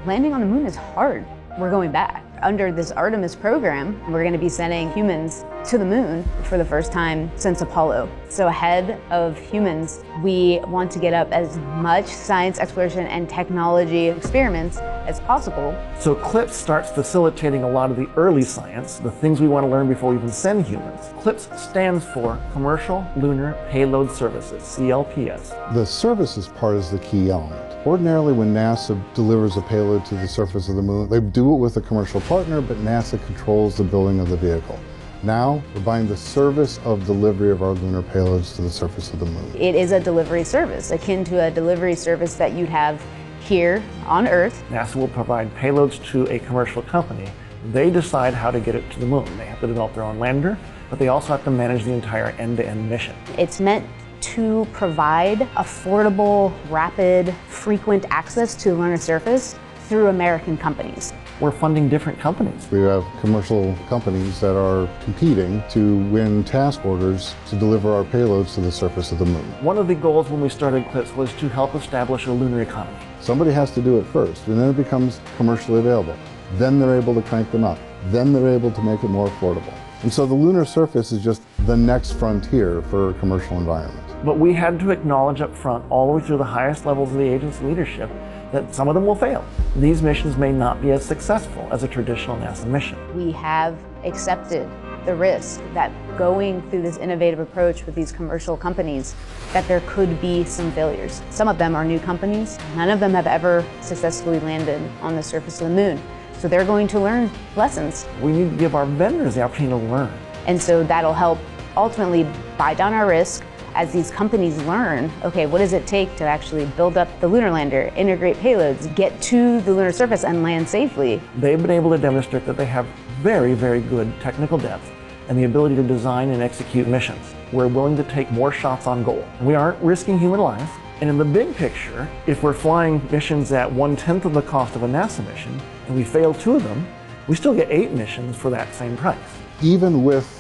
Landing on the moon is hard. We're going back. Under this Artemis program, we're going to be sending humans to the moon for the first time since Apollo. So ahead of humans, we want to get up as much science exploration and technology experiments as possible. So CLPS starts facilitating a lot of the early science, the things we want to learn before we even send humans. CLPS stands for Commercial Lunar Payload Services, CLPS. The services part is the key element. Ordinarily, when NASA delivers a payload to the surface of the moon, they do it with a commercial partner, but NASA controls the building of the vehicle. Now, we're buying the service of delivery of our lunar payloads to the surface of the moon. It is a delivery service, akin to a delivery service that you'd have here on Earth. NASA will provide payloads to a commercial company. They decide how to get it to the moon. They have to develop their own lander, but they also have to manage the entire end-to-end mission. It's meant to provide affordable, rapid, frequent access to the lunar surface through American companies. We're funding different companies. We have commercial companies that are competing to win task orders to deliver our payloads to the surface of the moon. One of the goals when we started CLPS was to help establish a lunar economy. Somebody has to do it first, and then it becomes commercially available. Then they're able to crank them up. Then they're able to make it more affordable. And so the lunar surface is just the next frontier for a commercial environment. But we had to acknowledge up front, all the way through the highest levels of the agency leadership, that some of them will fail. These missions may not be as successful as a traditional NASA mission. We have accepted the risk that going through this innovative approach with these commercial companies, that there could be some failures. Some of them are new companies. None of them have ever successfully landed on the surface of the moon. So they're going to learn lessons. We need to give our vendors the opportunity to learn. And so that'll help ultimately buy down our risk as these companies learn, okay, what does it take to actually build up the lunar lander, integrate payloads, get to the lunar surface and land safely. They've been able to demonstrate that they have very, very good technical depth and the ability to design and execute missions. We're willing to take more shots on goal. We aren't risking human life. And in the big picture, if we're flying missions at 1/10 of the cost of a NASA mission, and we fail 2 of them, we still get 8 missions for that same price. Even with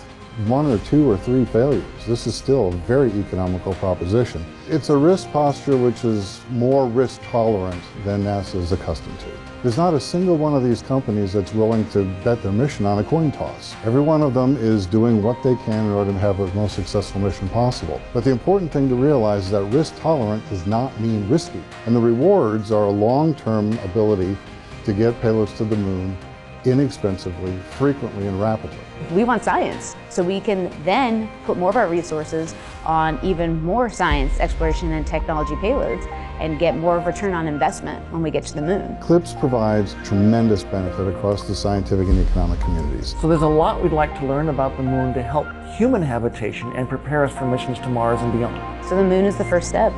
1 or 2 or 3 failures, this is still a very economical proposition. It's a risk posture which is more risk tolerant than NASA is accustomed to. There's not a single one of these companies that's willing to bet their mission on a coin toss. Every one of them is doing what they can in order to have the most successful mission possible. But the important thing to realize is that risk tolerant does not mean risky. And the rewards are a long-term ability to get payloads to the moon inexpensively, frequently, and rapidly. We want science, so we can then put more of our resources on even more science, exploration, and technology payloads and get more of a return on investment when we get to the moon. CLPS provides tremendous benefit across the scientific and economic communities. So there's a lot we'd like to learn about the moon to help human habitation and prepare us for missions to Mars and beyond. So the moon is the first step.